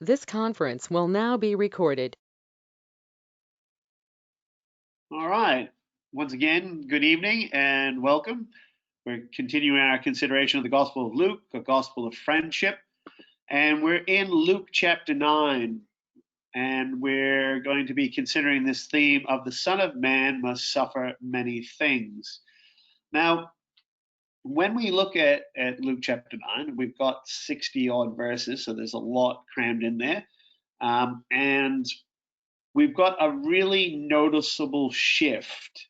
This conference will now be recorded. All right. Once again, good evening and welcome. We're continuing our consideration of the Gospel of Luke, a gospel of friendship. And we're in Luke chapter 9. And we're going to be considering this theme of the Son of Man must suffer many things. Now, when we look at Luke chapter 9, we've got 60 odd verses, so there's a lot crammed in there. And we've got a really noticeable shift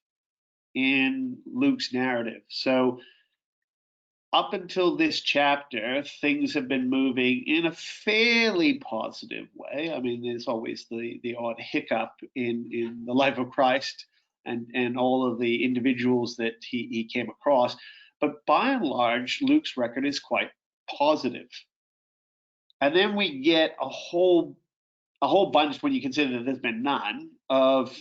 in Luke's narrative. So up until this chapter, things have been moving in a fairly positive way. I mean, there's always the odd hiccup in the life of Christ and all of the individuals that he came across. But by and large, Luke's record is quite positive. And then we get a whole bunch, when you consider that there's been none of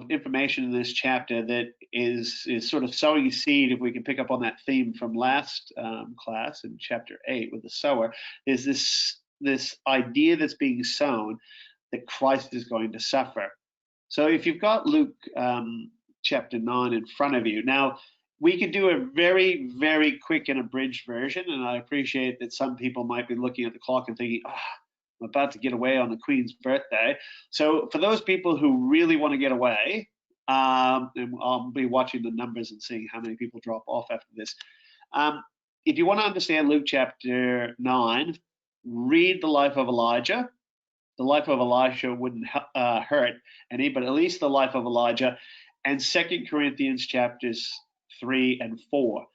information in this chapter that is sort of sowing seed. If we can pick up on that theme from last class in chapter 8 with the sower, is this idea that's being sown that Christ is going to suffer. So if you've got Luke chapter 9 in front of you now, we could do a very, very quick and abridged version, and I appreciate that some people might be looking at the clock and thinking, I'm about to get away on the Queen's birthday. So for those people who really want to get away, and I'll be watching the numbers and seeing how many people drop off after this. If you want to understand Luke chapter 9, read the life of Elijah. The life of Elisha wouldn't hurt any, but at least the life of Elijah, and 2 Corinthians chapters 3 and 4.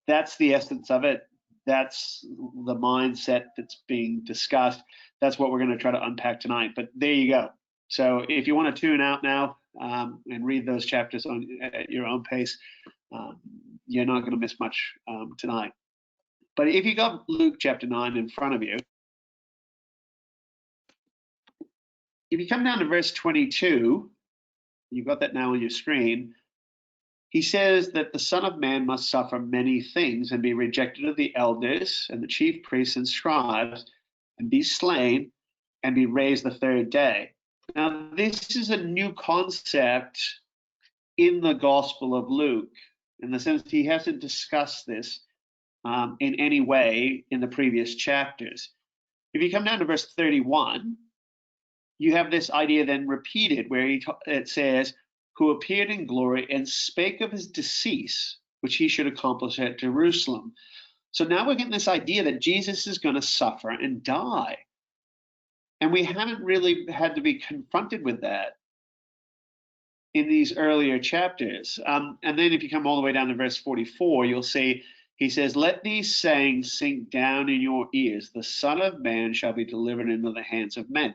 That's the essence of it. That's the mindset that's being discussed. That's what we're going to try to unpack tonight. But there you go. So if you want to tune out now and read those chapters at your own pace, you're not going to miss much tonight. But if you got Luke chapter 9 in front of you, if you come down to verse 22, you've got that now on your screen. He says that the Son of Man must suffer many things and be rejected of the elders and the chief priests and scribes and be slain and be raised the third day. Now, this is a new concept in the Gospel of Luke, in the sense he hasn't discussed this in any way in the previous chapters. If you come down to verse 31, you have this idea then repeated where it says, who appeared in glory and spake of his decease, which he should accomplish at Jerusalem. So now we're getting this idea that Jesus is going to suffer and die. And we haven't really had to be confronted with that in these earlier chapters. And then if you come all the way down to verse 44, you'll see he says, let these sayings sink down in your ears. The Son of Man shall be delivered into the hands of men.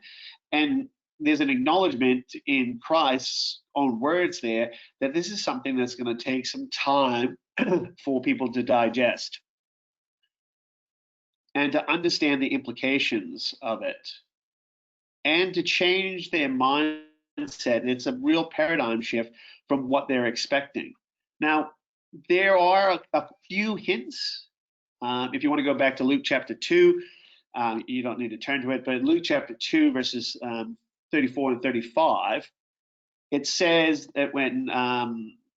And there's an acknowledgement in Christ's own words there that this is something that's going to take some time for people to digest and to understand the implications of it and to change their mindset. It's a real paradigm shift from what they're expecting. Now, there are a few hints. If you want to go back to Luke chapter 2, you don't need to turn to it, but in Luke chapter 2, verses 34 and 35, it says that when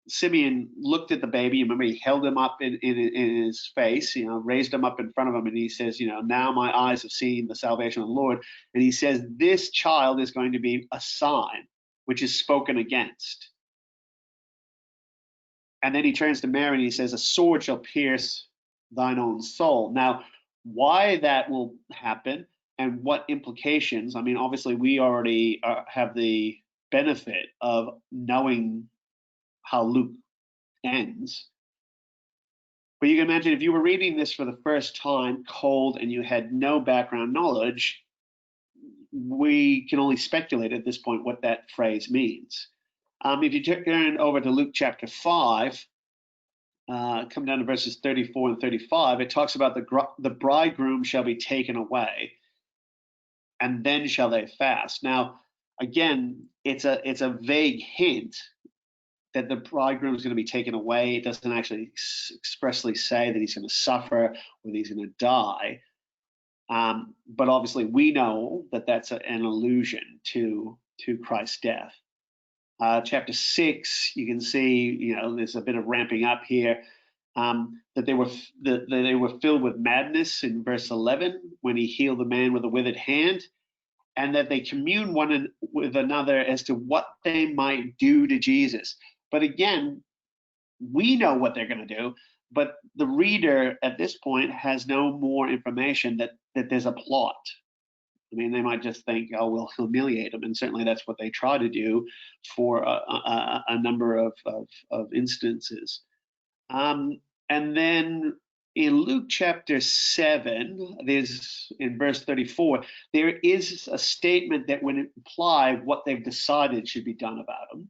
Simeon looked at the baby, remember he held him up in his face, raised him up in front of him, and he says, now my eyes have seen the salvation of the Lord. And he says, this child is going to be a sign which is spoken against. And then he turns to Mary and he says, a sword shall pierce thine own soul. Now, why that will happen and what implications, I mean, obviously we already have the benefit of knowing how Luke ends. But you can imagine if you were reading this for the first time, cold, and you had no background knowledge, we can only speculate at this point what that phrase means. If you turn over to Luke chapter 5, come down to verses 34 and 35, it talks about the bridegroom shall be taken away, and then shall they fast. Now, again, it's a vague hint that the bridegroom is going to be taken away. It doesn't actually expressly say that he's going to suffer or that he's going to die. But obviously, we know that that's an allusion to Christ's death. Chapter 6, you can see, there's a bit of ramping up here. That they were filled with madness in verse 11 when he healed the man with a withered hand, and that they commune one with another as to what they might do to Jesus. But again, we know what they're going to do, but the reader at this point has no more information that there's a plot. I mean, they might just think, oh, we'll humiliate them, and certainly that's what they try to do for a number of instances. And then in Luke chapter 7, there's in verse 34, there is a statement that would imply what they've decided should be done about them,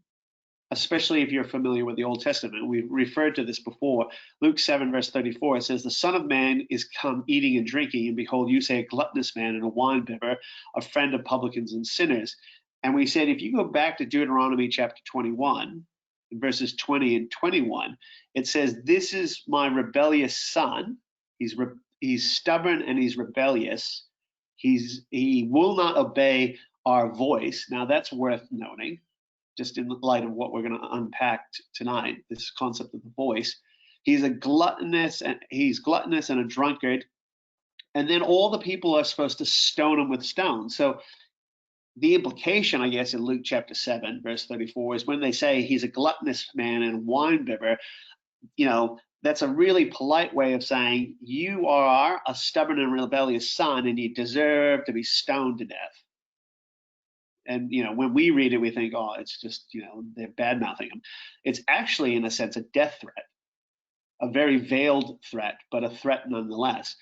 especially if you're familiar with the Old Testament. We've referred to this before. Luke 7, verse 34, it says, "The Son of Man is come eating and drinking, and behold, you say a gluttonous man and a winebibber, a friend of publicans and sinners." And we said, if you go back to Deuteronomy chapter 21, verses 20 and 21, it says, "This is my rebellious son. He's stubborn and he's rebellious. He will not obey our voice." Now that's worth noting, just in light of what we're going to unpack tonight, this concept of the voice. He's gluttonous and a drunkard. And then all the people are supposed to stone him with stones. So the implication, I guess, in Luke chapter 7, verse 34, is when they say he's a gluttonous man and winebibber, that's a really polite way of saying you are a stubborn and rebellious son and you deserve to be stoned to death. And, when we read it, we think, oh, it's just, they're bad-mouthing him. It's actually, in a sense, a death threat, a very veiled threat, but a threat nonetheless.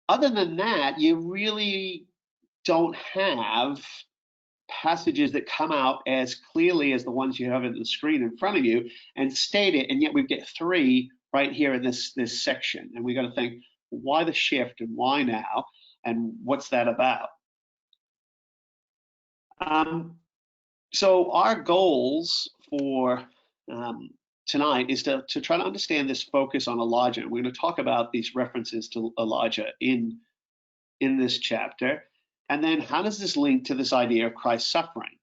Other than that, you really don't have passages that come out as clearly as the ones you have on the screen in front of you and state it, and yet we get 3 right here in this section. And we got to think, why the shift and why now, and what's that about? So our goals for tonight is to try to understand this focus on Elijah. We're going to talk about these references to Elijah in this chapter. And then how does this link to this idea of Christ's suffering?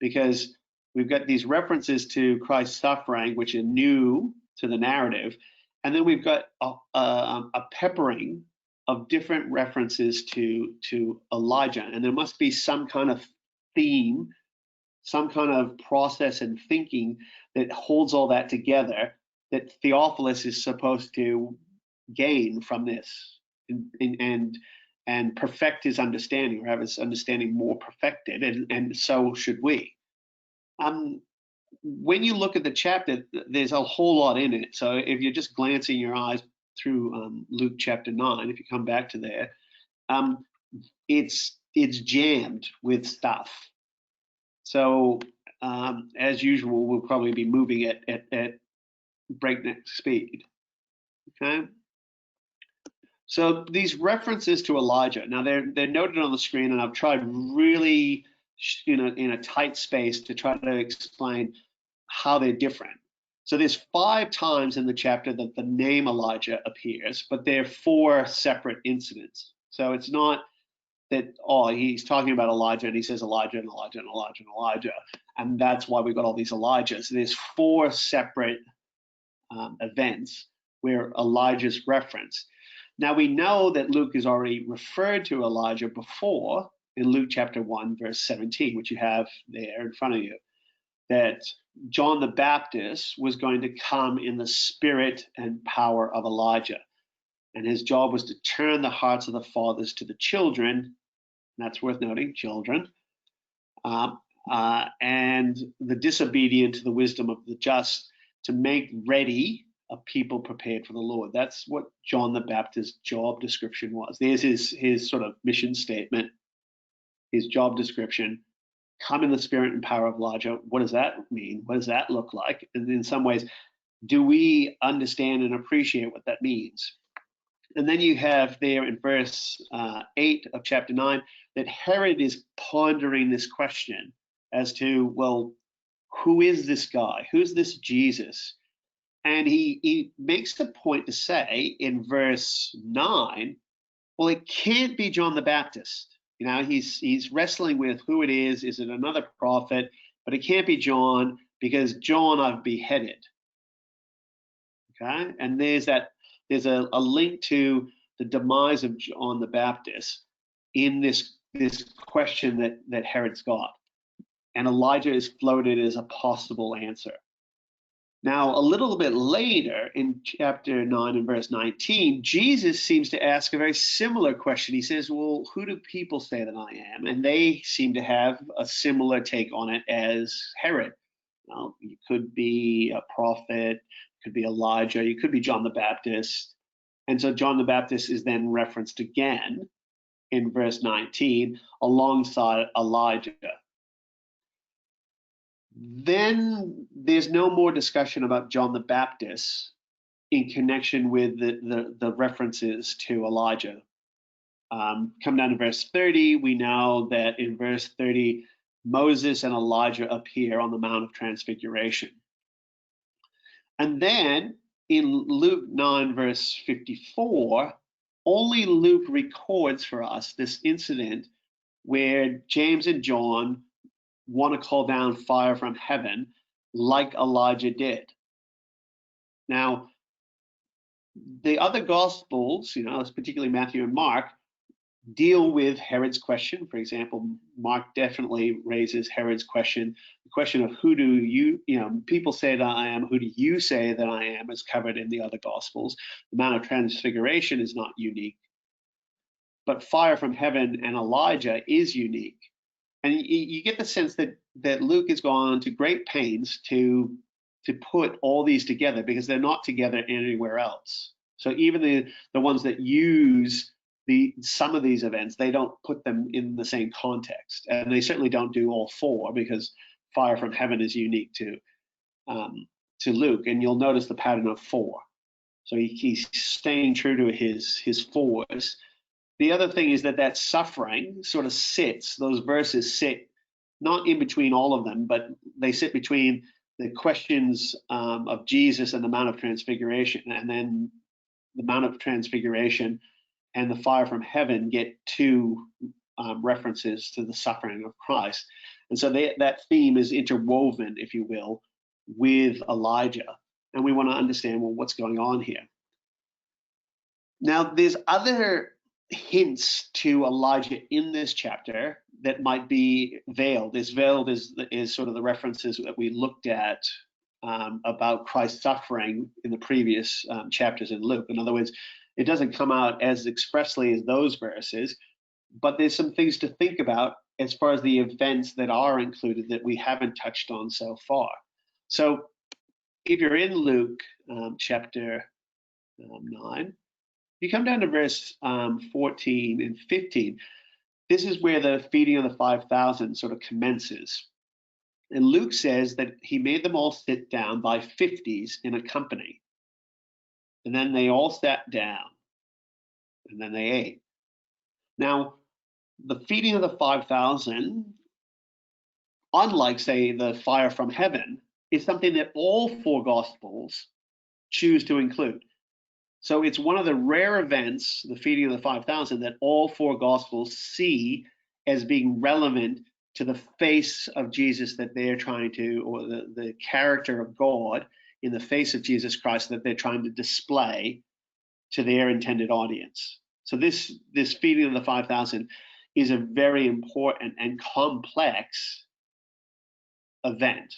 Because we've got these references to Christ's suffering, which are new to the narrative. And then we've got a peppering of different references to Elijah. And there must be some kind of theme, some kind of process and thinking that holds all that together, that Theophilus is supposed to gain from this and perfect his understanding, or have his understanding more perfected, and so should we. When you look at the chapter, there's a whole lot in it. So if you're just glancing your eyes through Luke chapter 9, if you come back to there, it's jammed with stuff. So as usual, we'll probably be moving at breakneck speed. Okay. So these references to Elijah, now they're noted on the screen, and I've tried really, in a tight space to try to explain how they're different. So there's 5 times in the chapter that the name Elijah appears, but they're 4 separate incidents. So it's not that, oh, he's talking about Elijah and he says Elijah and Elijah and Elijah and Elijah, and that's why we've got all these Elijahs. There's 4 separate events where Elijah's referenced. Now we know that Luke has already referred to Elijah before in Luke chapter 1, verse 17, which you have there in front of you, that John the Baptist was going to come in the spirit and power of Elijah. And his job was to turn the hearts of the fathers to the children, and that's worth noting, children, and the disobedient to the wisdom of the just, to make ready a people prepared for the Lord. That's what John the Baptist's job description was. There's his sort of mission statement, his job description. Come in the spirit and power of Elijah. What does that mean? What does that look like? And in some ways, do we understand and appreciate what that means? And then you have there in verse 8 of chapter 9 that Herod is pondering this question as to, well, who is this guy? Who's this Jesus? And he makes the point to say in verse 9 Well, it can't be John the Baptist. You know, he's wrestling with who it is. Is it another prophet? But it can't be John because John I've beheaded. Okay, and there's a link to the demise of John the Baptist in this question that Herod's got, and Elijah is floated as a possible answer. Now, a little bit later in chapter 9 and verse 19, Jesus seems to ask a very similar question. He says, well, who do people say that I am? And they seem to have a similar take on it as Herod. Well, you could be a prophet, could be Elijah, you could be John the Baptist. And so John the Baptist is then referenced again in verse 19 alongside Elijah. Then there's no more discussion about John the Baptist in connection with the references to Elijah. Come down to verse 30, we know that in verse 30, Moses and Elijah appear on the Mount of Transfiguration. And then in Luke 9, verse 54, only Luke records for us this incident where James and John want to call down fire from heaven like Elijah did. Now, the other Gospels, particularly Matthew and Mark, deal with Herod's question. For example, Mark definitely raises Herod's question. The question of who do you, people say that I am, who do you say that I am, is covered in the other Gospels. The Mount of Transfiguration is not unique. But fire from heaven and Elijah is unique. And you get the sense that Luke has gone to great pains to put all these together because they're not together anywhere else. So even the ones that use some of these events, they don't put them in the same context, and they certainly don't do all four because fire from heaven is unique to Luke, and you'll notice the pattern of four. So he's staying true to his fours. The other thing is that suffering sort of sits, those verses sit not in between all of them, but they sit between the questions of Jesus and the Mount of Transfiguration. And then the Mount of Transfiguration and the fire from heaven get two references to the suffering of Christ. And so that theme is interwoven, if you will, with Elijah. And we want to understand, well, what's going on here? Now, there's other hints to Elijah in this chapter that might be veiled. This veiled is sort of the references that we looked at about Christ's suffering in the previous chapters in Luke. In other words, it doesn't come out as expressly as those verses, but there's some things to think about as far as the events that are included that we haven't touched on so far. So if you're in Luke chapter 9, you come down to verse 14 and 15. This is where the feeding of the 5,000 sort of commences. And Luke says that he made them all sit down by 50s in a company. And then they all sat down. And then they ate. Now, the feeding of the 5,000, unlike, say, the fire from heaven, is something that all four Gospels choose to include. So it's one of the rare events, the feeding of the 5,000, that all four Gospels see as being relevant to the face of Jesus that they're trying to, or the character of God in the face of Jesus Christ that they're trying to display to their intended audience. So this feeding of the 5,000 is a very important and complex event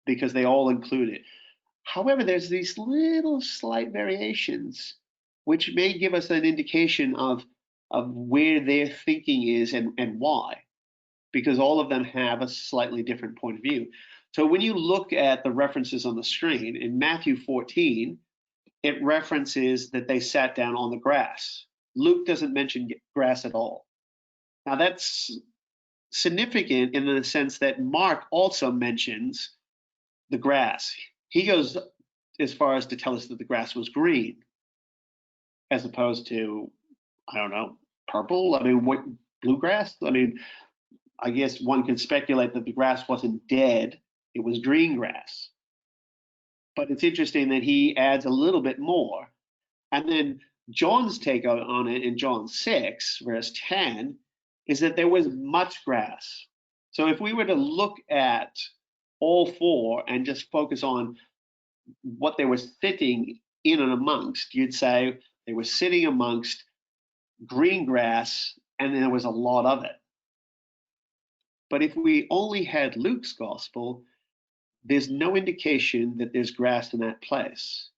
because they all include it. However, there's these little slight variations which may give us an indication of where their thinking is and why, because all of them have a slightly different point of view. So when you look at the references on the screen, in Matthew 14, it references that they sat down on the grass. Luke doesn't mention grass at all. Now that's significant in the sense that Mark also mentions the grass. He goes as far as to tell us that the grass was green, as opposed to, I don't know, purple. I mean, what, bluegrass? I mean, I guess one can speculate that the grass wasn't dead, it was green grass. But it's interesting that he adds a little bit more. And then John's take on it in John 6, verse 10, is that there was much grass. So if we were to look at all four and just focus on what they were sitting in and amongst, you'd say they were sitting amongst green grass, and there was a lot of it. But if we only had Luke's gospel, there's no indication that there's grass in that place.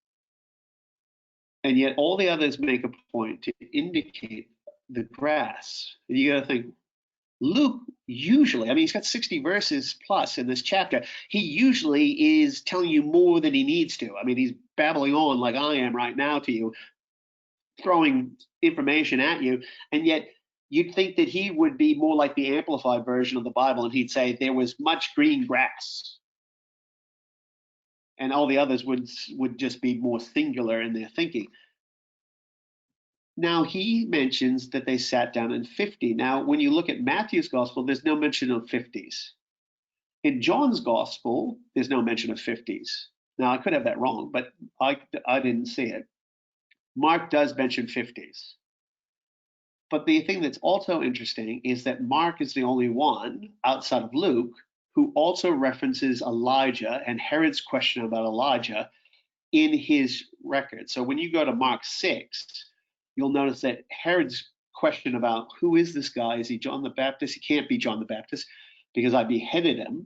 And yet all the others make a point to indicate the grass. And you got to think, Luke usually, I mean, he's got 60 verses plus in this chapter. He usually is telling you more than he needs to. I mean, he's babbling on like I am right now to you, throwing information at you. And yet you'd think that he would be more like the amplified version of the Bible, and he'd say there was much green grass. And all the others would just be more singular in their thinking. Now, he mentions that they sat down in 50. Now, when you look at Matthew's gospel, there's no mention of 50s. In John's gospel, there's no mention of 50s. Now, I could have that wrong, but I didn't see it. Mark does mention 50s. But the thing that's also interesting is that Mark is the only one outside of Luke who also references Elijah and Herod's question about Elijah in his record. So when you go to Mark 6, you'll notice that Herod's question about who is this guy? Is he John the Baptist? He can't be John the Baptist because I beheaded him,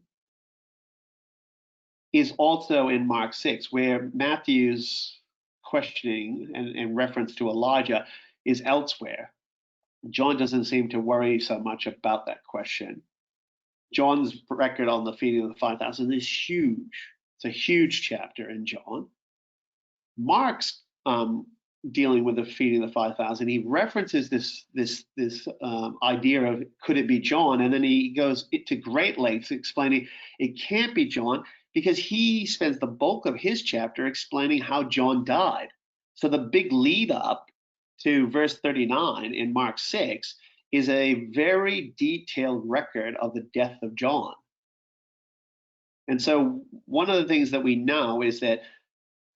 is also in Mark 6, where Matthew's questioning and reference to Elijah is elsewhere. John doesn't seem to worry so much about that question. John's record on the feeding of the 5,000 is huge. It's a huge chapter in John. Mark's dealing with the feeding of the 5,000. He references this idea of could it be John, and then he goes to great lengths explaining it can't be John because he spends the bulk of his chapter explaining how John died. So the big lead up to verse 39 in Mark 6 is a very detailed record of the death of John. And so one of the things that we know is that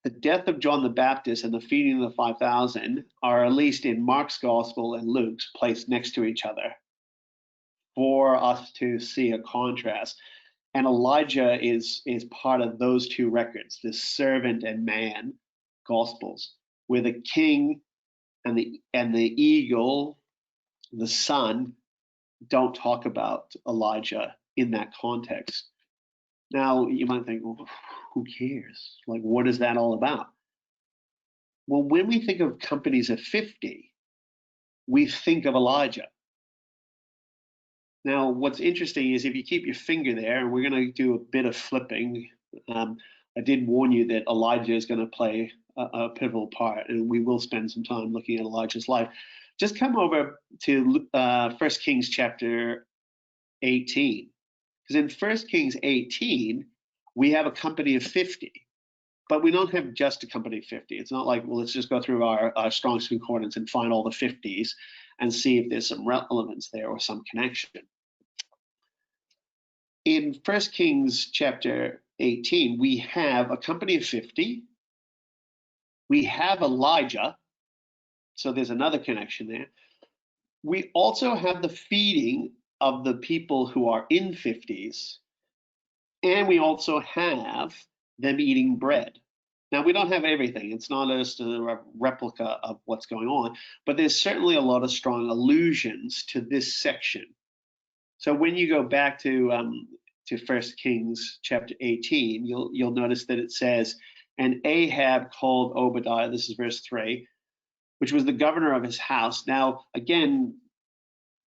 the death of John the Baptist and the feeding of the 5,000 are, at least in Mark's gospel and Luke's, placed next to each other for us to see a contrast. And Elijah is part of those two records, the servant and man gospels, where the king and the eagle, the son, don't talk about Elijah in that context. Now, you might think, well, who cares? Like, what is that all about? Well, when we think of companies of 50, we think of Elijah. Now, what's interesting is if you keep your finger there, and we're going to do a bit of flipping, I did warn you that Elijah is going to play a pivotal part, and we will spend some time looking at Elijah's life. Just come over to 1 Kings chapter 18. Because in 1 Kings 18, we have a company of 50, but we don't have just a company of 50. It's not like, well, let's just go through our Strong's Concordance and find all the 50s and see if there's some relevance there or some connection. In 1 Kings chapter 18, we have a company of 50. We have Elijah, so there's another connection there. We also have the feeding of the people who are in 50s, and we also have them eating bread. Now, we don't have everything. It's not just a replica of what's going on, but there's certainly a lot of strong allusions to this section. So when you go back to 1 Kings chapter 18, you'll notice that it says, and Ahab called Obadiah, this is verse 3, which was the governor of his house. Now, again,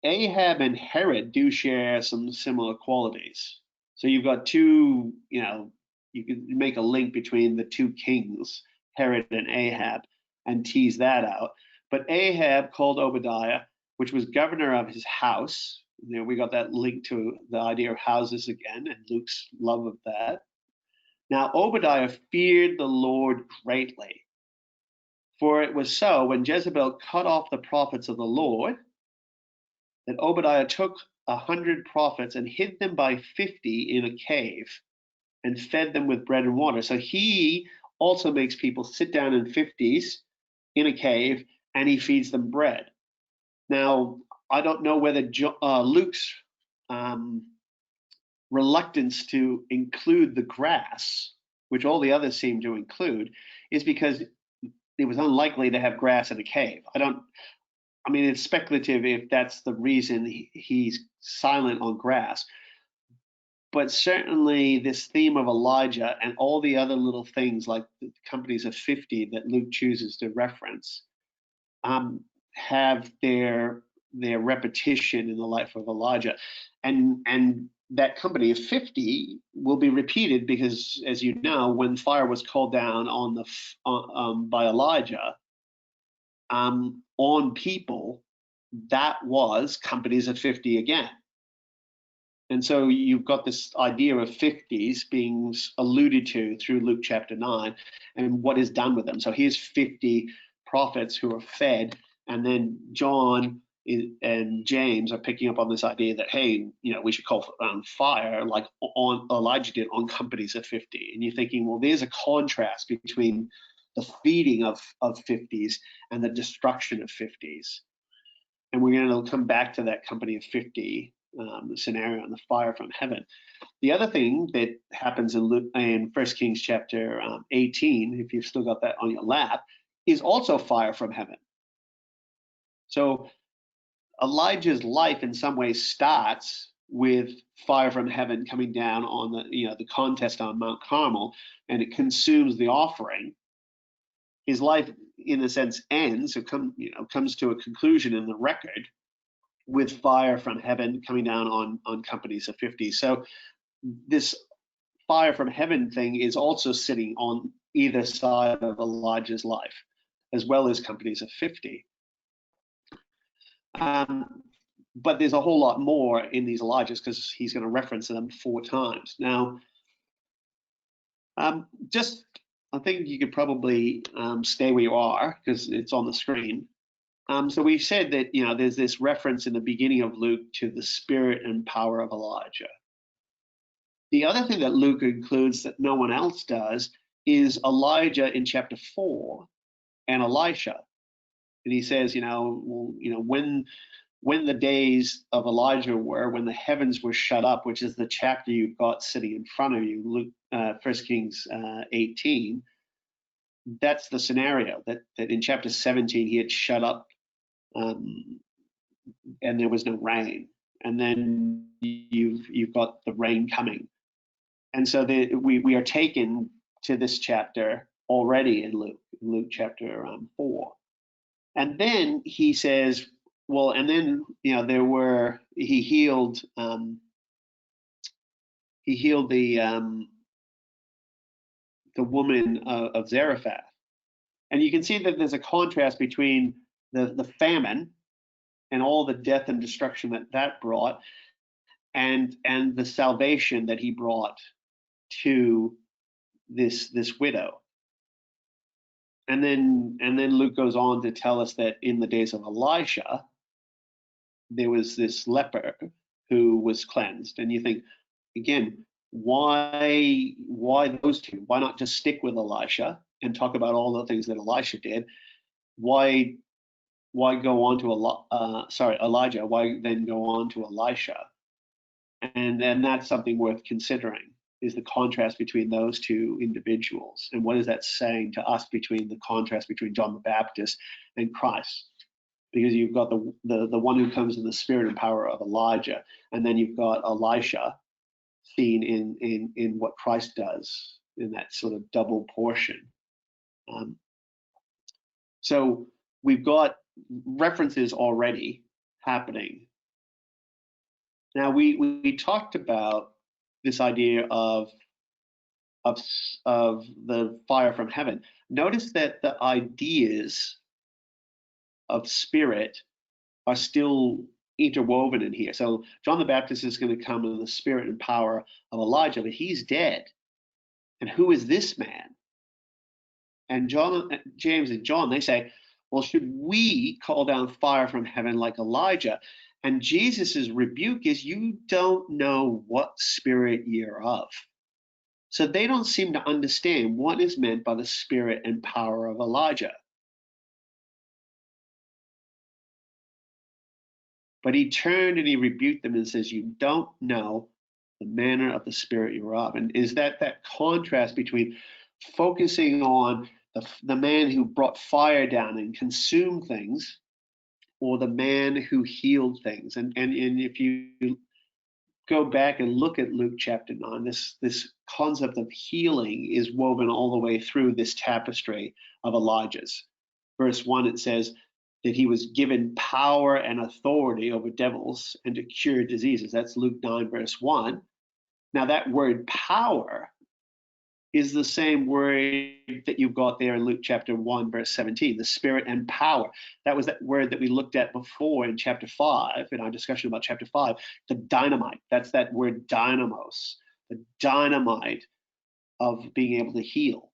Ahab and Herod do share some similar qualities. So you've got two, you can make a link between the two kings, Herod and Ahab, and tease that out. But Ahab called Obadiah, which was governor of his house. We got that link to the idea of houses again, and Luke's love of that. Now, Obadiah feared the Lord greatly. For it was so, when Jezebel cut off the prophets of the Lord, that Obadiah took 100 prophets and hid them by 50 in a cave and fed them with bread and water. So he also makes people sit down in 50s in a cave and he feeds them bread. Now, I don't know whether Luke's reluctance to include the grass, which all the others seem to include, is because it was unlikely to have grass in a cave. I mean, it's speculative if that's the reason he's silent on grass. But certainly this theme of Elijah and all the other little things like the companies of 50 that Luke chooses to reference have their repetition in the life of Elijah. And that company of 50 will be repeated because, as you know, when fire was called down by Elijah on people, that was companies of 50 again. And so you've got this idea of 50s being alluded to through Luke chapter 9 and what is done with them. So here's 50 prophets who are fed, and then John and James are picking up on this idea that, hey, we should call fire like on Elijah did on companies of 50. And you're thinking, well, there's a contrast between the feeding of 50s and the destruction of 50s. And we're going to come back to that company of 50 scenario and the fire from heaven. The other thing that happens in 1 Kings chapter 18, if you've still got that on your lap, is also fire from heaven. So Elijah's life in some ways starts with fire from heaven coming down on the contest on Mount Carmel, and it consumes the offering. His life, in a sense, ends, or comes to a conclusion in the record with fire from heaven coming down on companies of 50. So this fire from heaven thing is also sitting on either side of Elijah's life, as well as companies of 50. But there's a whole lot more in these Elijahs because he's going to reference them 4 times. Now, I think you could probably stay where you are because it's on the screen. So we've said that there's this reference in the beginning of Luke to the spirit and power of Elijah. The other thing that Luke includes that no one else does is Elijah in chapter 4 and Elisha. And he says, when the days of Elijah were, when the heavens were shut up, which is the chapter you've got sitting in front of you, Luke, 1 Kings 18, that's the scenario that in chapter 17 he had shut up and there was no rain, and then you've got the rain coming, and so we are taken to this chapter already in Luke chapter 4, and then he says, well, and then he healed the woman of Zarephath, and you can see that there's a contrast between the famine and all the death and destruction that brought, and the salvation that he brought to this widow. And then Luke goes on to tell us that in the days of Elisha, there was this leper who was cleansed. And you think, again, why those two? Why not just stick with Elisha and talk about all the things that Elisha did? Why go on to Elijah? Why then go on to Elisha? And that's something worth considering, is the contrast between those two individuals. And what is that saying to us between the contrast between John the Baptist and Christ? Because you've got the one who comes in the spirit and power of Elijah, and then you've got Elisha seen in what Christ does in that sort of double portion. So we've got references already happening. Now we talked about this idea of the fire from heaven. Notice that the ideas of spirit are still interwoven in here. So John the Baptist is going to come in the spirit and power of Elijah, but he's dead. And who is this man? And James and John, they say, well, should we call down fire from heaven like Elijah? And Jesus's rebuke is, you don't know what spirit you're of. So they don't seem to understand what is meant by the spirit and power of Elijah. But he turned and he rebuked them and says, you don't know the manner of the spirit you are of. And is that contrast between focusing on the man who brought fire down and consumed things, or the man who healed things? And if you go back and look at Luke chapter 9, this concept of healing is woven all the way through this tapestry of Elijah's. Verse 1, it says that he was given power and authority over devils and to cure diseases. That's Luke 9, verse 1. Now, that word power is the same word that you've got there in Luke chapter 1, verse 17, the spirit and power. That was that word that we looked at before in chapter 5, in our discussion about chapter 5, the dynamite. That's that word dynamos, the dynamite of being able to heal.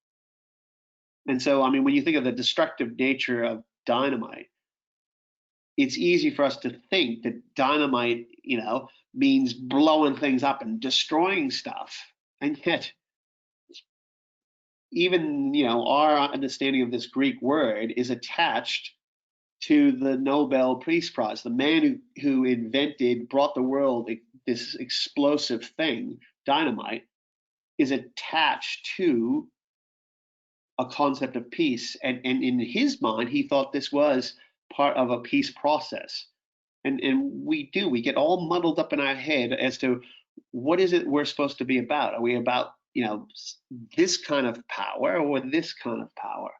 And so, I mean, when you think of the destructive nature of dynamite, it's easy for us to think that dynamite, means blowing things up and destroying stuff. And yet, even our understanding of this Greek word is attached to the Nobel Peace Prize. The man who brought the world this explosive thing, dynamite, is attached to a concept of peace. And in his mind, he thought this was part of a peace process. And we get all muddled up in our head as to what is it we're supposed to be about. Are we about this kind of power or this kind of power?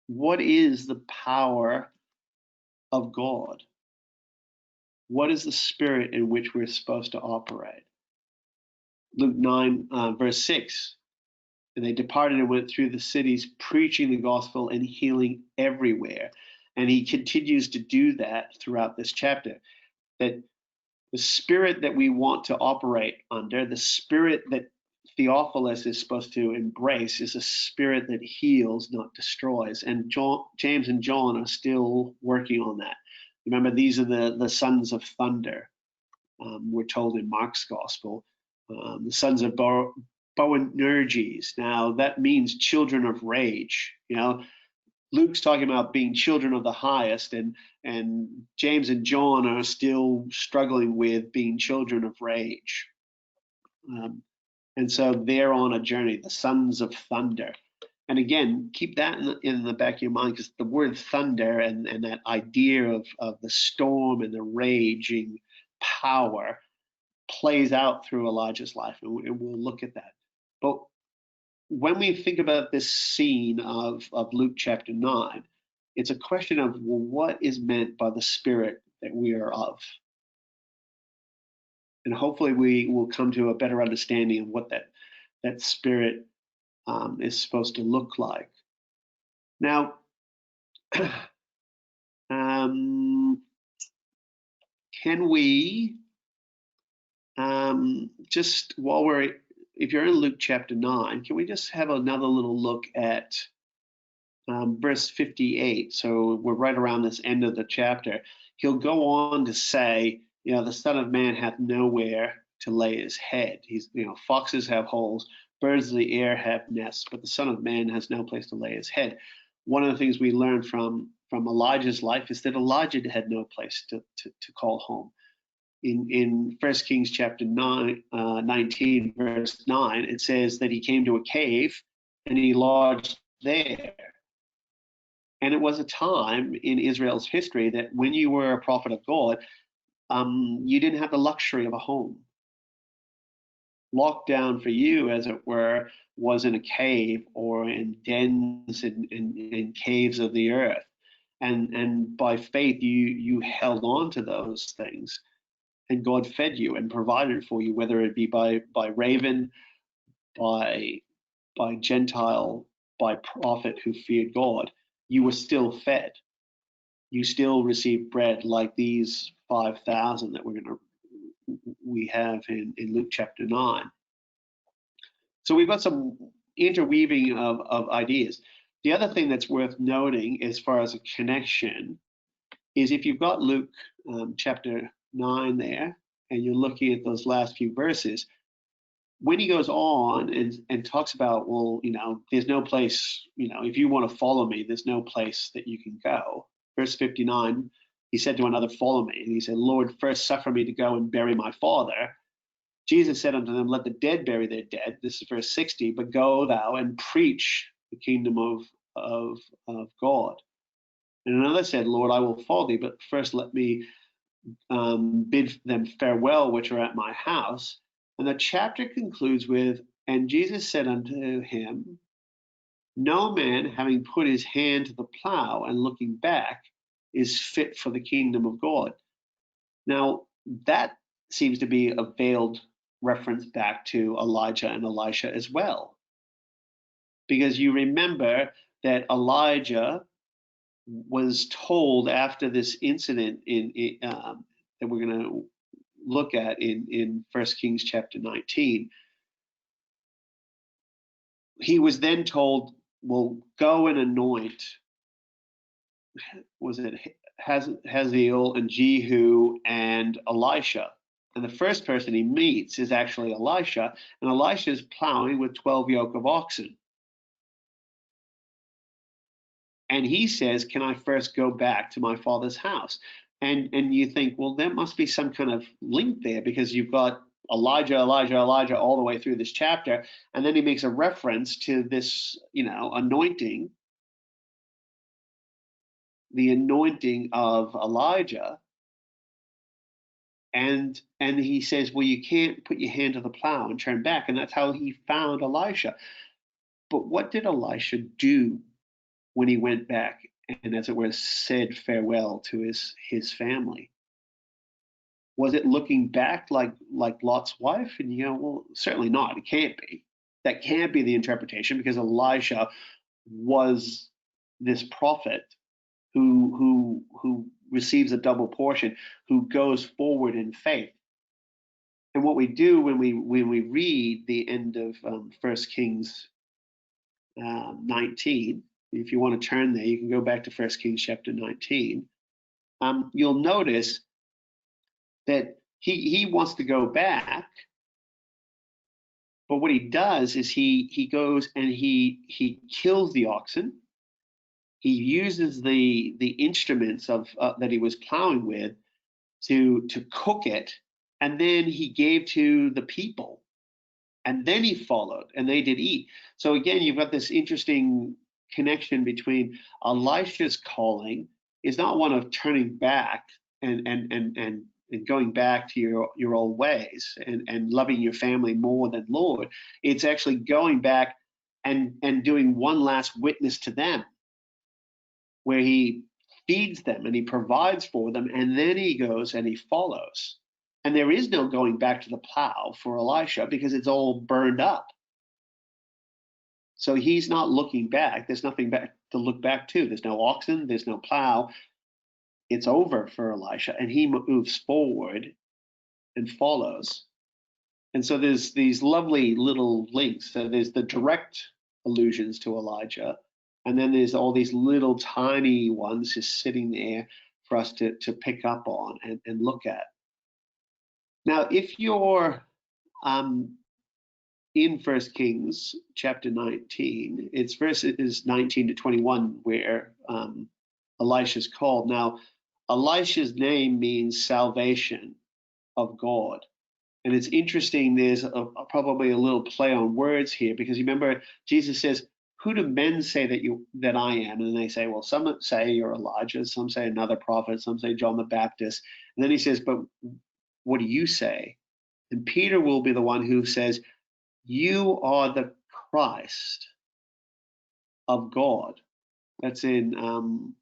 What is the power of God? What is the spirit in which we're supposed to operate? Luke 9, verse 6, and they departed and went through the cities, preaching the gospel and healing everywhere. And he continues to do that throughout this chapter, that the spirit that we want to operate under, the spirit that Theophilus is supposed to embrace, is a spirit that heals, not destroys. And James and John are still working on that. Remember, these are the sons of thunder, we're told in Mark's gospel, the sons of Boanerges. Now, that means children of rage. Luke's talking about being children of the highest, and James and John are still struggling with being children of rage. And so they're on a journey, the sons of thunder. And again, keep that in the back of your mind, because the word thunder and that idea of the storm and the raging power plays out through Elijah's life, and we'll look at that. But when we think about this scene of Luke chapter 9, it's a question of, well, what is meant by the spirit that we are of? And hopefully we will come to a better understanding of what that spirit is supposed to look like. Now, can we just, if you're in Luke chapter 9, can we just have another little look at verse 58? So we're right around this end of the chapter. He'll go on to say, the Son of Man hath nowhere to lay his head. Foxes have holes, birds of the air have nests, but the Son of Man has no place to lay his head. One of the things we learn from Elijah's life is that Elijah had no place to call home. In 1 Kings chapter 19, verse 9, it says that he came to a cave and he lodged there. And it was a time in Israel's history that when you were a prophet of God, you didn't have the luxury of a home. Lockdown for you, as it were, was in a cave or in dens in caves of the earth. And by faith, you held on to those things. And God fed you and provided for you, whether it be by raven, by Gentile, by prophet who feared God. You were still fed. You still received bread like these 5,000 that we have in Luke chapter 9. So we've got some interweaving of ideas. The other thing that's worth noting as far as a connection is if you've got Luke chapter 9 there, and you're looking at those last few verses, when he goes on and talks about, well, there's no place, if you want to follow me, there's no place that you can go. Verse 59, he said to another, follow me. And he said, Lord, first suffer me to go and bury my father. Jesus said unto them, let the dead bury their dead. This is verse 60. But go thou and preach the kingdom of God. And another said, Lord, I will follow thee, but first let me bid them farewell, which are at my house. And the chapter concludes with, and Jesus said unto him, no man, having put his hand to the plow and looking back, is fit for the kingdom of God. Now, that seems to be a veiled reference back to Elijah and Elisha as well. Because you remember that Elijah was told after this incident that we're going to look at in 1 Kings chapter 19, he was then told, well, go and anoint, was it Hazael and Jehu and Elisha? And the first person he meets is actually Elisha, and Elisha is plowing with 12 yoke of oxen. And he says, can I first go back to my father's house? And you think, well, there must be some kind of link there, because you've got Elijah all the way through this chapter. And then he makes a reference to this, anointing, the anointing of Elijah. And he says, well, you can't put your hand to the plow and turn back. And that's how he found Elisha. But what did Elisha do when he went back and, as it were, said farewell to his family? Was it looking back like Lot's wife? And well, certainly not. It can't be. That can't be the interpretation, because Elisha was this prophet who receives a double portion, who goes forward in faith. And what we do when we read the end of 1 Kings 19, if you want to turn there, you can go back to 1 Kings chapter 19. You'll notice that he wants to go back, but what he does is he goes and he kills the oxen. He uses the instruments that he was plowing with to cook it, and then he gave to the people, and then he followed, and they did eat. So again, you've got this interesting connection between Elisha's calling is not one of turning back and going back to your old ways and loving your family more than Lord. It's actually going back and doing one last witness to them, where he feeds them and he provides for them, and then he goes and he follows. And there is no going back to the plow for Elisha, because it's all burned up. So he's not looking back. There's nothing back to look back to. There's no oxen, there's no plow. It's over for Elisha, and he moves forward and follows. And so there's these lovely little links. So there's the direct allusions to Elijah, and then there's all these little tiny ones just sitting there for us to pick up on and look at. Now, if you're in 1 Kings chapter 19, it's verses 19 to 21 where Elisha's called. Now, Elisha's name means salvation of God. And it's interesting, there's probably a little play on words here, because remember, Jesus says, who do men say that I am? And they say, well, some say you're Elijah, some say another prophet, some say John the Baptist. And then he says, but what do you say? And Peter will be the one who says, you are the Christ of God. That's in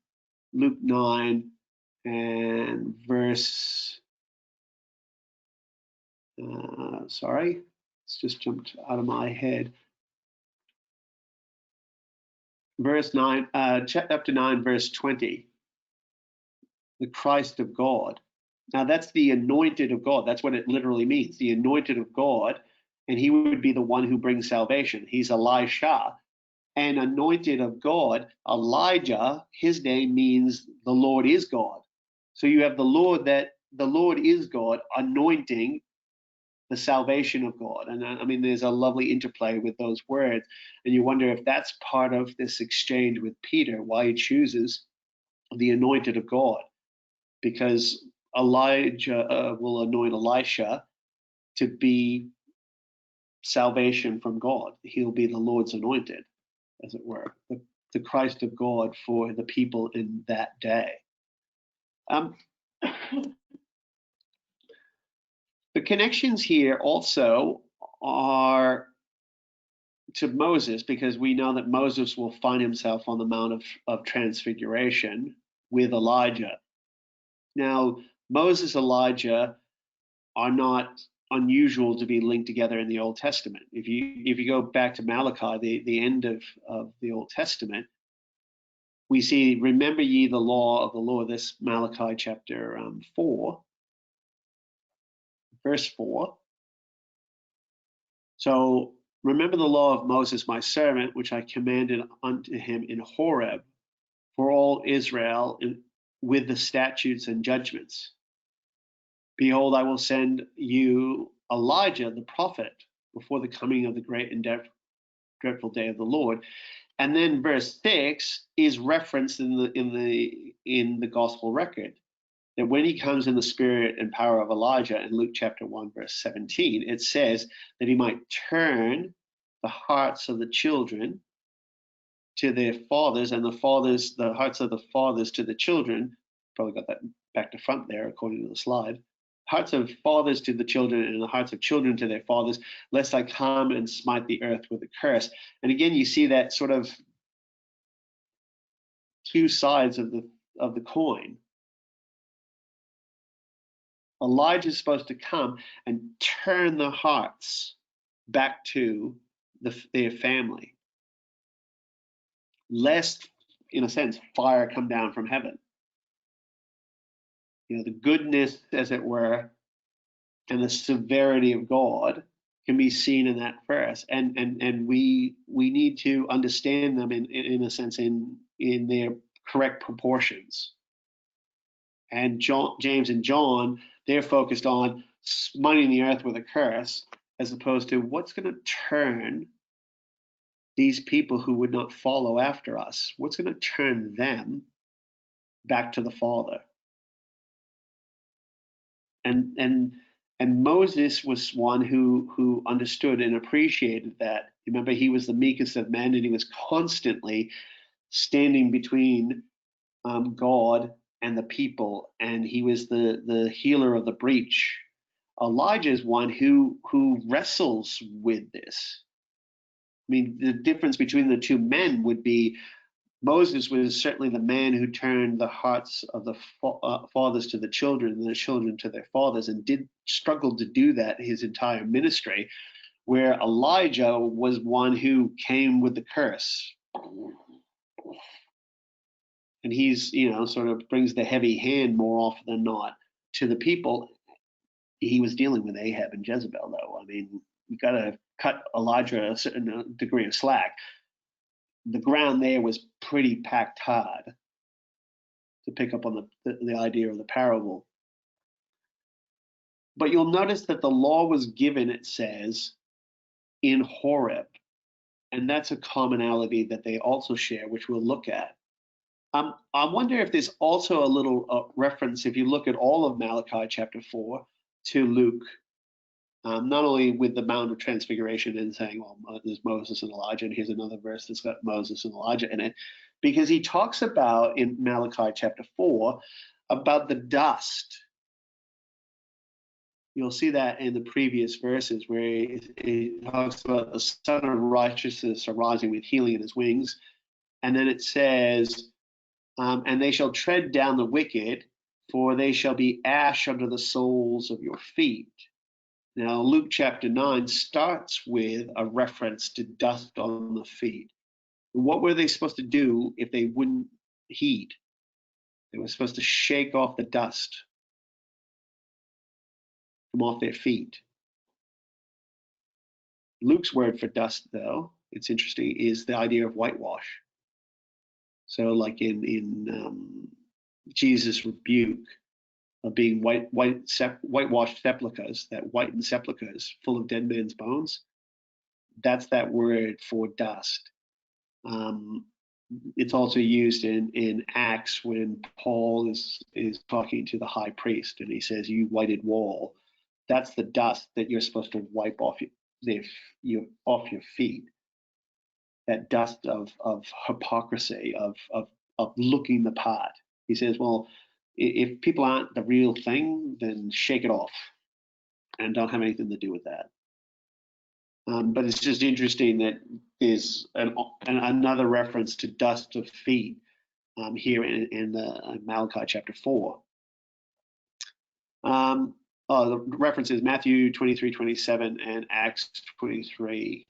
Luke 9 and verse, sorry, it's just jumped out of my head. Verse 9, chapter 9, verse 20, the Christ of God. Now that's the anointed of God. That's what it literally means, the anointed of God. And he would be the one who brings salvation. He's Elisha. And anointed of God, Elijah, his name means the Lord is God. So you have the Lord is God anointing the salvation of God. And I mean, there's a lovely interplay with those words. And you wonder if that's part of this exchange with Peter, why he chooses the anointed of God. because Elijah will anoint Elisha to be salvation from God. He'll be the Lord's anointed, as it were, the Christ of God for the people in that day. The connections here also are to Moses, because we know that Moses will find himself on the Mount of Transfiguration with Elijah. Now, Moses, Elijah are not unusual to be linked together in the Old Testament. If you go back to Malachi, the end of the Old Testament, we see, remember ye the law of the Lord, this Malachi chapter 4, verse 4. So, remember the law of Moses, my servant, which I commanded unto him in Horeb for all Israel with the statutes and judgments. Behold, I will send you Elijah the prophet before the coming of the great and dreadful day of the Lord. And then verse 6 is referenced in the gospel record, that when he comes in the spirit and power of Elijah in Luke chapter 1, verse 17, it says that he might turn the hearts of the children to their fathers, and the hearts of the fathers to the children. Probably got that back to front there according to the slide. Hearts of fathers to the children, and the hearts of children to their fathers, lest I come and smite the earth with a curse. And again, you see that sort of two sides of the coin. Elijah is supposed to come and turn the hearts back to their family, lest, in a sense, fire come down from heaven. You know, the goodness, as it were, and the severity of God can be seen in that verse, and we need to understand them in a sense in their correct proportions. And James and John, they're focused on smiting the earth with a curse, as opposed to what's going to turn these people who would not follow after us, what's going to turn them back to the Father. And Moses was one who understood and appreciated that. Remember, he was the meekest of men, and he was constantly standing between God and the people, and he was the healer of the breach. Elijah is one who wrestles with this. I mean, the difference between the two men would be Moses was certainly the man who turned the hearts of the fathers to the children and the children to their fathers, and struggled to do that his entire ministry, where Elijah was one who came with the curse. And he's, sort of brings the heavy hand more often than not to the people. He was dealing with Ahab and Jezebel, though. I mean, you got to cut Elijah a certain degree of slack. The ground there was pretty packed hard, to pick up on the idea of the parable. But you'll notice that the law was given, it says, in Horeb. And that's a commonality that they also share, which we'll look at. I wonder if there's also a little reference, if you look at all of Malachi chapter 4, to Luke, not only with the Mount of Transfiguration and saying, well, there's Moses and Elijah, and here's another verse that's got Moses and Elijah in it, because he talks about, in Malachi chapter 4, about the dust. You'll see that in the previous verses where he talks about the Son of Righteousness arising with healing in his wings. And then it says, and they shall tread down the wicked, for they shall be ash under the soles of your feet. Now, Luke chapter 9 starts with a reference to dust on the feet. What were they supposed to do if they wouldn't heed? They were supposed to shake off the dust from off their feet. Luke's word for dust, though, it's interesting, is the idea of whitewash. So like in Jesus' rebuke of being whitewashed sepulchres, that whitened sepulchres full of dead men's bones, that's that word for dust. it's also used in Acts when Paul is talking to the high priest, and he says, "You whited wall, that's the dust that you're supposed to wipe off off your feet. That dust of hypocrisy, of looking the part." He says, "Well, if people aren't the real thing, then shake it off, and don't have anything to do with that." But it's just interesting that there's another reference to dust of feet here in Malachi chapter 4. The reference is Matthew 23:27 and Acts 23.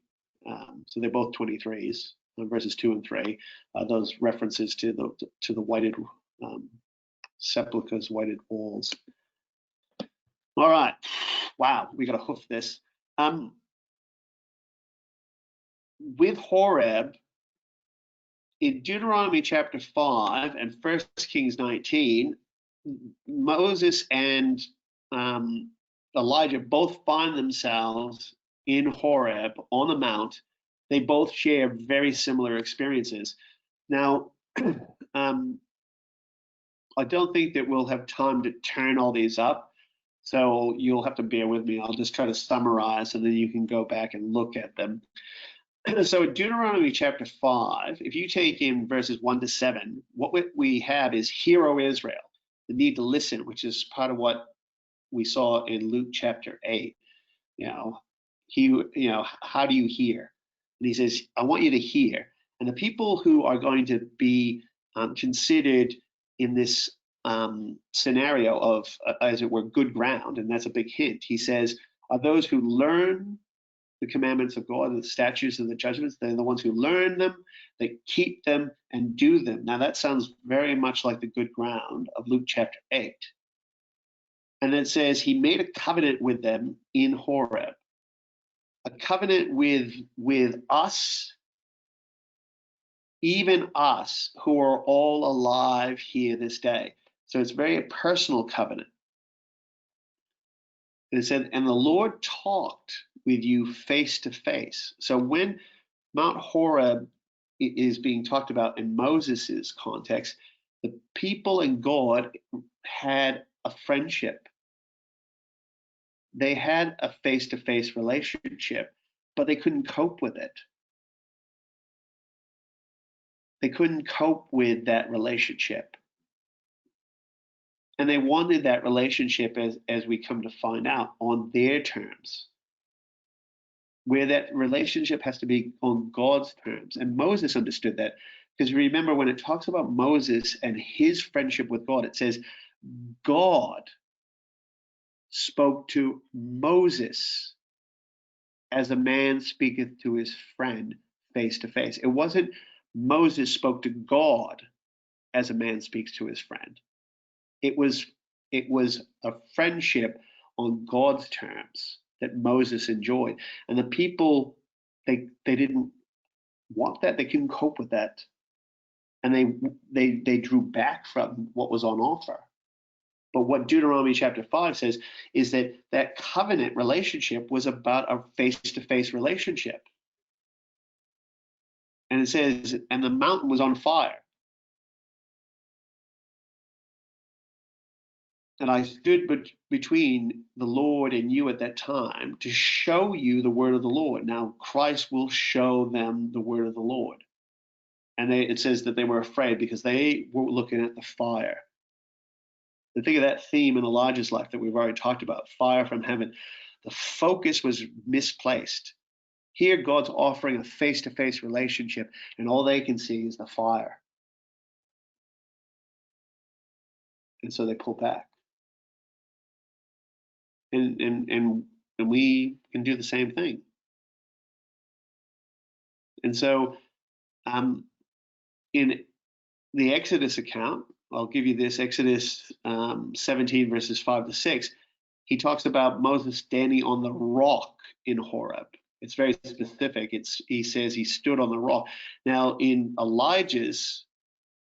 So they're both 23s, verses 2 and 3. Those references to the whited sepulchres, whited walls. All right. Wow, we got to hoof this. With Horeb, in Deuteronomy chapter 5 and 1 Kings 19, Moses and Elijah both find themselves in Horeb on the mount. They both share very similar experiences. Now, I don't think that we'll have time to turn all these up, so you'll have to bear with me. I'll just try to summarize, and then you can go back and look at them. So in Deuteronomy chapter 5, if you take in verses 1 to 7, what we have is, "Hear, O Israel," the need to listen, which is part of what we saw in Luke chapter 8. How do you hear? And he says, "I want you to hear." And the people who are going to be considered in this scenario of, as it were, good ground, and that's a big hint. He says, are those who learn the commandments of God, the statutes and the judgments. They're the ones who learn them, they keep them, and do them. Now that sounds very much like the good ground of Luke chapter 8. And it says he made a covenant with them in Horeb. A covenant with us, even us who are all alive here this day. So it's very a personal covenant. And it said, "And the Lord talked with you face to face." So when Mount Horeb is being talked about in Moses's context, the people and God had a friendship. They had a face-to-face relationship, but they couldn't cope with it. They couldn't cope with that relationship. And they wanted that relationship, as we come to find out, on their terms, where that relationship has to be on God's terms. And Moses understood that, because remember, when it talks about Moses and his friendship with God, it says God spoke to Moses as a man speaketh to his friend face to face. It wasn't Moses spoke to God as a man speaks to his friend. It was a friendship on God's terms that Moses enjoyed. And the people, they didn't want that. They couldn't cope with that. And they drew back from what was on offer. But what Deuteronomy chapter 5 says is that covenant relationship was about a face-to-face relationship. And it says, and the mountain was on fire. And I stood between the Lord and you at that time to show you the word of the Lord. Now Christ will show them the word of the Lord. And it says that they were afraid because they were looking at the fire. And think of that theme in Elijah's life that we've already talked about, fire from heaven. The focus was misplaced. Here, God's offering a face-to-face relationship, and all they can see is the fire. And so they pull back. And we can do the same thing. And so in the Exodus account, I'll give you this, Exodus 17 verses 5 to 6, he talks about Moses standing on the rock in Horeb. It's very specific. He says he stood on the rock. Now in Elijah's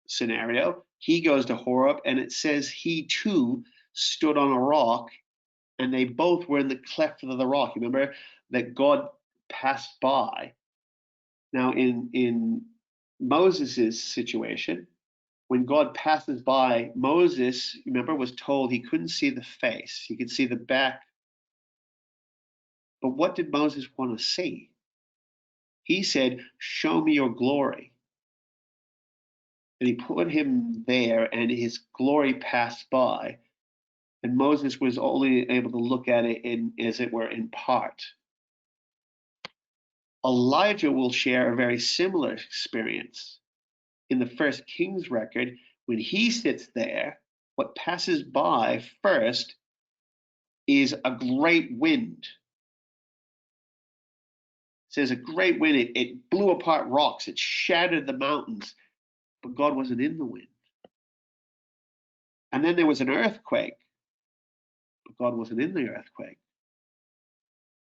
scenario, he goes to Horeb, and it says he too stood on a rock, and they both were in the cleft of the rock. Remember that God passed by. Now in Moses' situation. When God passes by, Moses, remember, was told he couldn't see the face. He could see the back. But what did Moses want to see? He said, "Show me your glory." And he put him there, and his glory passed by. And Moses was only able to look at it in, as it were, in part. Elijah will share a very similar experience. In the First Kings record, when he sits there, what passes by first is a great wind. It says a great wind, it blew apart rocks, it shattered the mountains, but God wasn't in the wind. And then there was an earthquake, but God wasn't in the earthquake.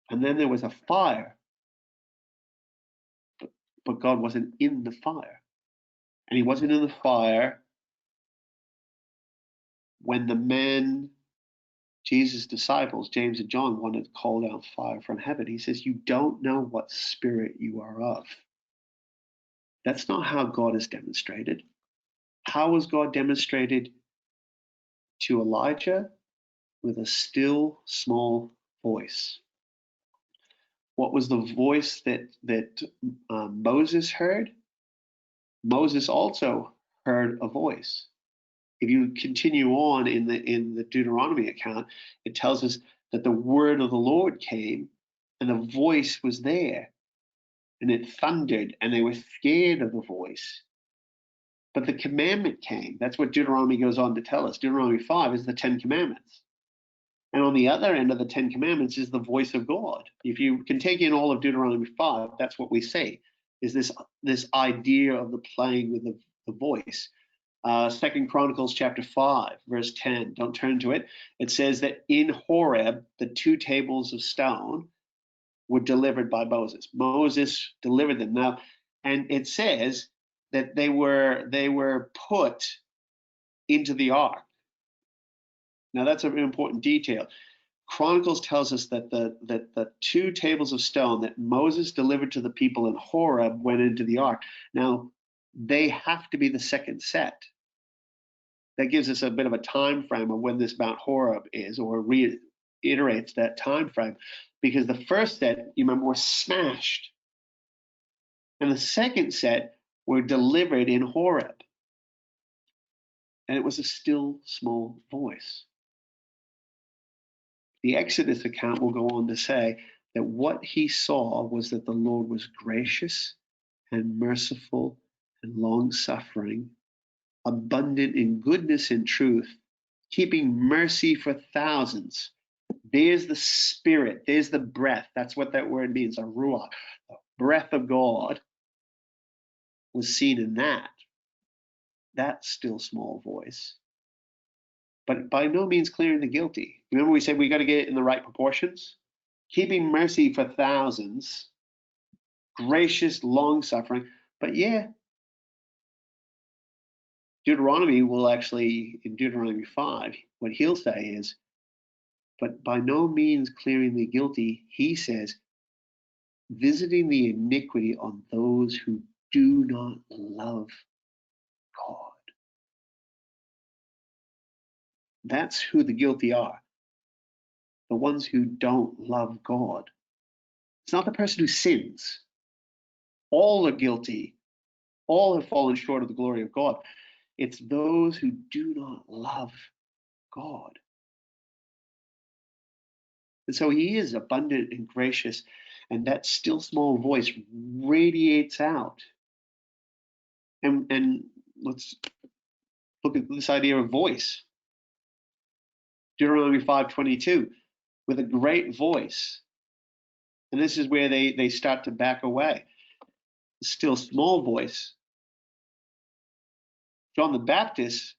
And then there was a fire, but God wasn't in the fire. And he wasn't in the fire when the men, Jesus' disciples, James and John, wanted to call down fire from heaven. He says, "You don't know what spirit you are of." That's not how God is demonstrated. How was God demonstrated to Elijah? With a still small voice. What was the voice that Moses heard? Moses also heard a voice. If you continue on in the Deuteronomy account, it tells us that the word of the Lord came, and the voice was there, and it thundered, and they were scared of the voice. But the commandment came. That's what Deuteronomy goes on to tell us. Deuteronomy 5 is the 10 Commandments. And on the other end of the 10 Commandments is the voice of God. If you can take in all of Deuteronomy 5, that's what we say, is this idea of the playing with the voice. 2 Chronicles chapter 5, verse 10, don't turn to it. It says that in Horeb, the 2 tables of stone were delivered by Moses. Moses delivered them. Now, and it says that they were put into the ark. Now, that's an important detail. Chronicles tells us that the 2 tables of stone that Moses delivered to the people in Horeb went into the ark. Now, they have to be the second set. That gives us a bit of a time frame of when this Mount Horeb is, or reiterates that time frame, because the first set, you remember, was smashed, and the second set were delivered in Horeb, and it was a still small voice. The Exodus account will go on to say that what he saw was that the Lord was gracious and merciful and long-suffering, abundant in goodness and truth, keeping mercy for thousands. There's the spirit, there's the breath. That's what that word means, a ruach. The breath of God was seen in that still small voice. But by no means clearing the guilty. Remember we said we got to get it in the right proportions? Keeping mercy for thousands, gracious, long-suffering. But yeah, Deuteronomy will actually, in Deuteronomy 5, what he'll say is, but by no means clearing the guilty, he says, visiting the iniquity on those who do not love God. That's who the guilty are. The ones who don't love God. It's not the person who sins. All are guilty. All have fallen short of the glory of God. It's those who do not love God. And so he is abundant and gracious, and that still small voice radiates out. And let's look at this idea of voice. Deuteronomy 5:22, with a great voice. And this is where they start to back away. Still small voice. John the Baptist,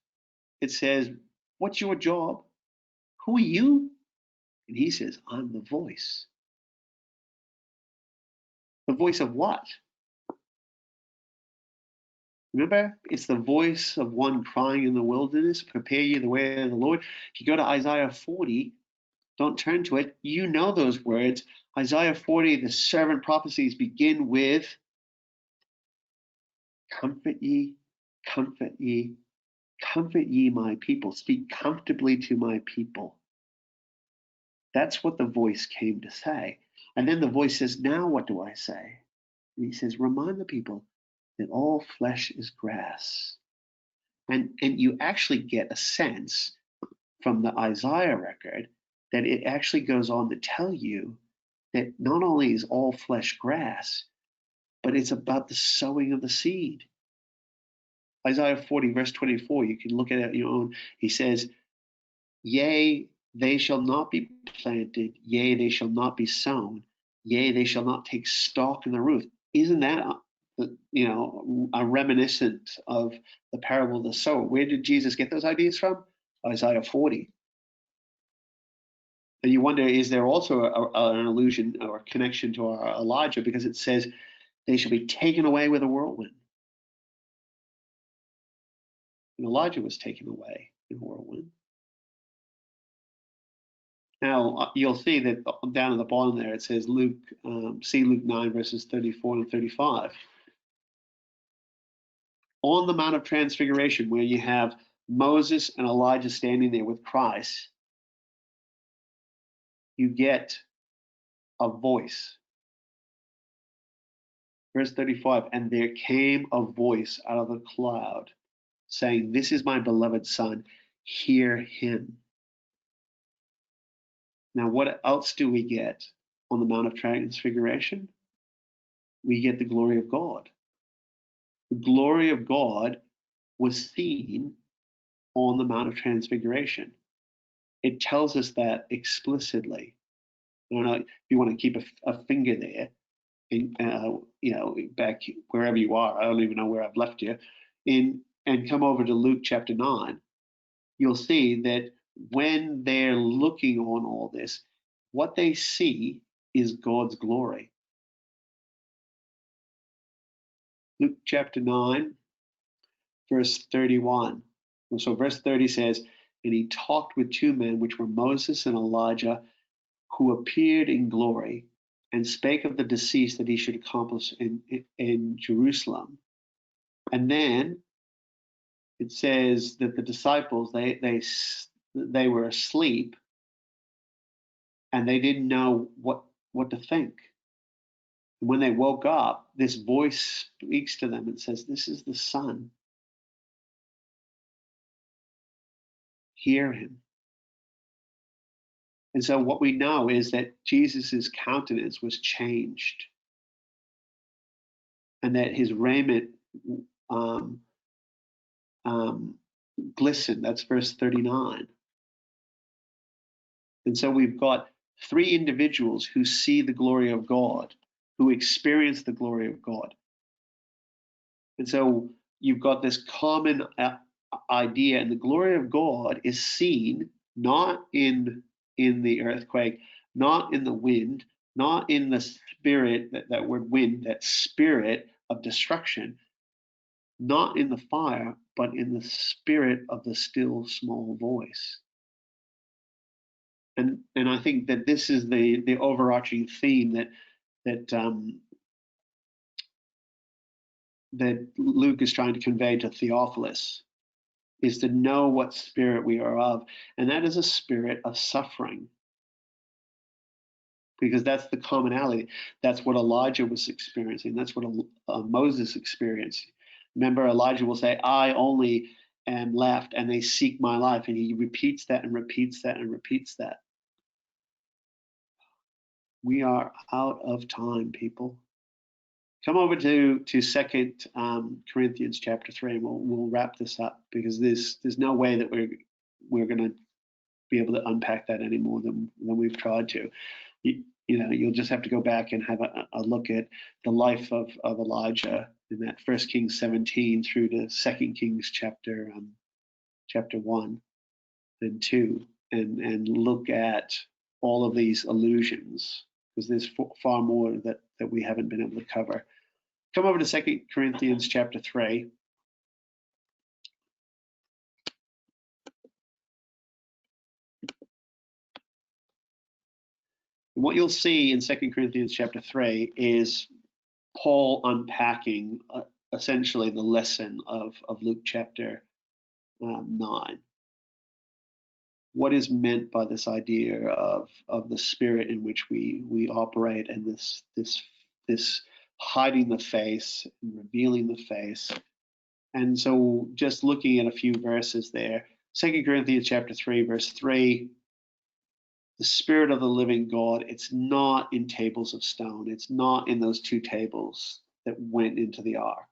it says, what's your job? Who are you? And he says, I'm the voice. The voice of what? Remember, it's the voice of one crying in the wilderness, prepare ye the way of the Lord. If you go to Isaiah 40, don't turn to it. You know those words. Isaiah 40, the servant prophecies begin with, Comfort ye, comfort ye, comfort ye my people. Speak comfortably to my people. That's what the voice came to say. And then the voice says, now what do I say? And he says, remind the people that all flesh is grass. And you actually get a sense from the Isaiah record that it actually goes on to tell you that not only is all flesh grass, but it's about the sowing of the seed. Isaiah 40, verse 24, you can look at it on your own. He says, yea, they shall not be planted, yea, they shall not be sown, yea, they shall not take stock in the root. Isn't that a reminiscent of the parable of the sower? Where did Jesus get those ideas from? Isaiah 40. And you wonder, is there also an allusion or a connection to our Elijah? Because it says they shall be taken away with a whirlwind. And Elijah was taken away in a whirlwind. Now, you'll see that down at the bottom there, it says Luke, see Luke 9, verses 34 and 35. On the Mount of Transfiguration, where you have Moses and Elijah standing there with Christ, you get a voice. Verse 35, and there came a voice out of the cloud saying, this is my beloved son, hear him. Now, what else do we get on the Mount of Transfiguration? We get the glory of God. The glory of God was seen on the Mount of Transfiguration. It tells us that explicitly. If you want to keep a finger there, back wherever you are, I don't even know where I've left you, and come over to Luke chapter 9, you'll see that when they're looking on all this, what they see is God's glory. Luke chapter 9, verse 31. So verse 30 says, and he talked with two men, which were Moses and Elijah, who appeared in glory, and spake of the decease that he should accomplish in Jerusalem. And then it says that the disciples, they were asleep, and they didn't know what to think. And when they woke up, this voice speaks to them and says, this is the Son. Hear him. And so what we know is that Jesus's countenance was changed, and that his raiment glistened. That's verse 39. And so we've got three individuals who see the glory of God, who experience the glory of God. And so you've got this common idea, and the glory of God is seen not in the earthquake, not in the wind, not in the spirit, that word wind, that spirit of destruction, not in the fire, but in the spirit of the still small voice. And I think that this is the overarching theme that Luke is trying to convey to Theophilus, is to know what spirit we are of, and that is a spirit of suffering, because that's the commonality. That's what Elijah was experiencing. That's what Moses experienced. Remember, Elijah will say, I only am left, and they seek my life, and he repeats that and repeats that and repeats that. We are out of time, people. Come over to 2 Corinthians chapter 3, and we'll wrap this up, because there's no way that we're going to be able to unpack that any more than we've tried to. You'll just have to go back and have a look at the life of Elijah in that 1 Kings 17 through to 2 Kings chapter 1 and 2, and look at all of these allusions, because there's far more that we haven't been able to cover. Come over to 2 Corinthians chapter 3. And what you'll see in 2 Corinthians chapter 3 is Paul unpacking essentially the lesson of Luke chapter 9. What is meant by this idea of the spirit in which we operate, and this hiding the face and revealing the face. And so just looking at a few verses there, 2 Corinthians chapter 3, verse 3, the Spirit of the living God, it's not in tables of stone. It's not in those two tables that went into the ark.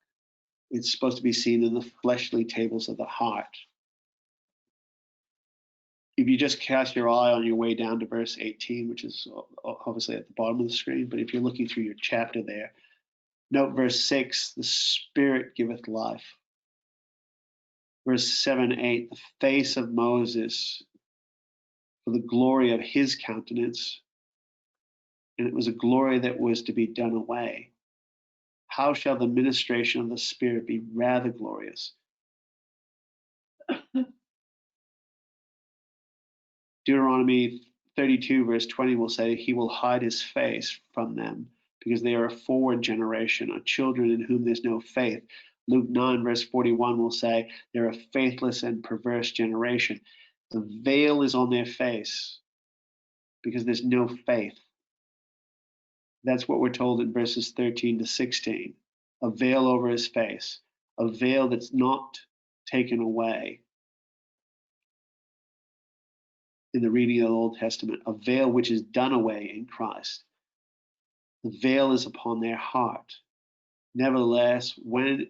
It's supposed to be seen in the fleshly tables of the heart. If you just cast your eye on your way down to verse 18, which is obviously at the bottom of the screen, but if you're looking through your chapter there, note verse 6, the Spirit giveth life. Verse 7, 8, the face of Moses for the glory of his countenance, and it was a glory that was to be done away. How shall the ministration of the Spirit be rather glorious? Deuteronomy 32, verse 20 will say, he will hide his face from them because they are a forward generation, a children in whom there's no faith. Luke 9, verse 41 will say, they're a faithless and perverse generation. The veil is on their face because there's no faith. That's what we're told in verses 13 to 16. A veil over his face, a veil that's not taken away in the reading of the Old Testament, a veil which is done away in Christ. The veil is upon their heart. Nevertheless, when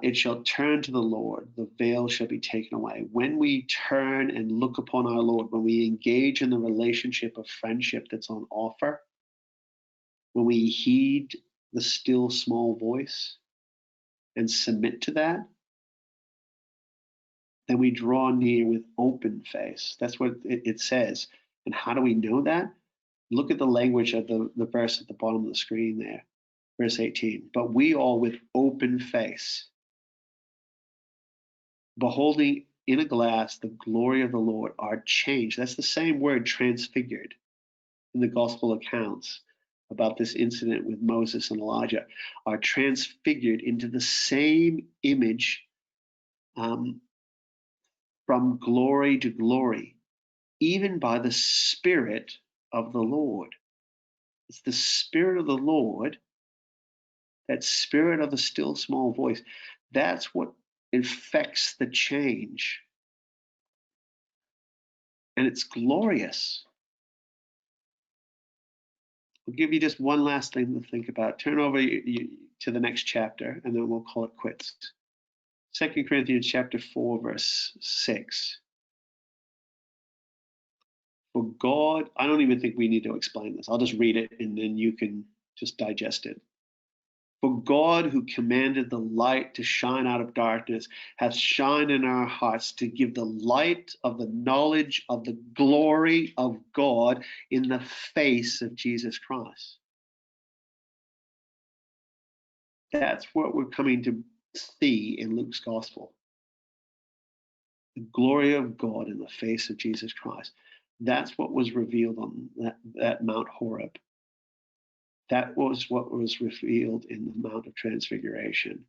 it shall turn to the Lord, the veil shall be taken away. When we turn and look upon our Lord, when we engage in the relationship of friendship that's on offer, when we heed the still small voice and submit to that, then we draw near with open face. That's what it says. And how do we know that? Look at the language of the verse at the bottom of the screen there, verse 18. But we all with open face, beholding in a glass the glory of the Lord, are changed. That's the same word, transfigured, in the gospel accounts about this incident with Moses and Elijah, are transfigured into the same image from glory to glory, even by the Spirit of the Lord. It's the Spirit of the Lord, that spirit of the still small voice. That's what infects the change. And it's glorious. I'll give you just one last thing to think about. Turn over to the next chapter, and then we'll call it quits. 2 Corinthians chapter 4, verse 6. For God, I don't even think we need to explain this. I'll just read it, and then you can just digest it. For God, who commanded the light to shine out of darkness, hath shined in our hearts to give the light of the knowledge of the glory of God in the face of Jesus Christ. That's what we're coming to see in Luke's gospel. The glory of God in the face of Jesus Christ. That's what was revealed on that Mount Horeb. That was what was revealed in the Mount of Transfiguration.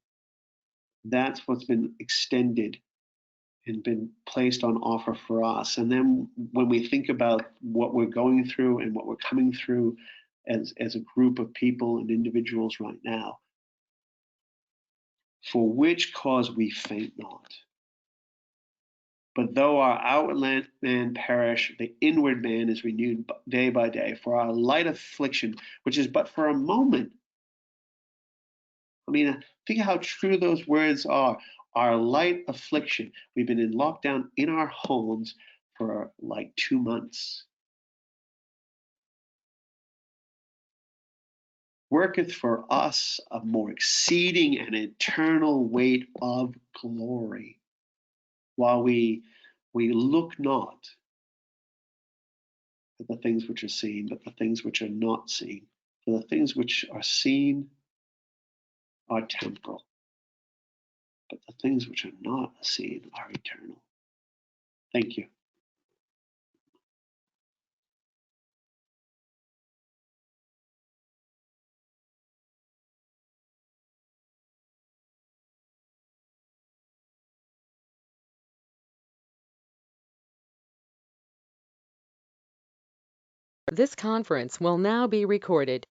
That's what's been extended and been placed on offer for us. And then when we think about what we're going through and what we're coming through as a group of people and individuals right now, for which cause we faint not. But though our outward man perish, the inward man is renewed day by day. For our light affliction, which is but for a moment. I mean, think of how true those words are. Our light affliction. We've been in lockdown in our homes for like 2 months. Worketh for us a more exceeding and eternal weight of glory, while we look not at the things which are seen, but the things which are not seen. For the things which are seen are temporal, but the things which are not seen are eternal. Thank you. This conference will now be recorded.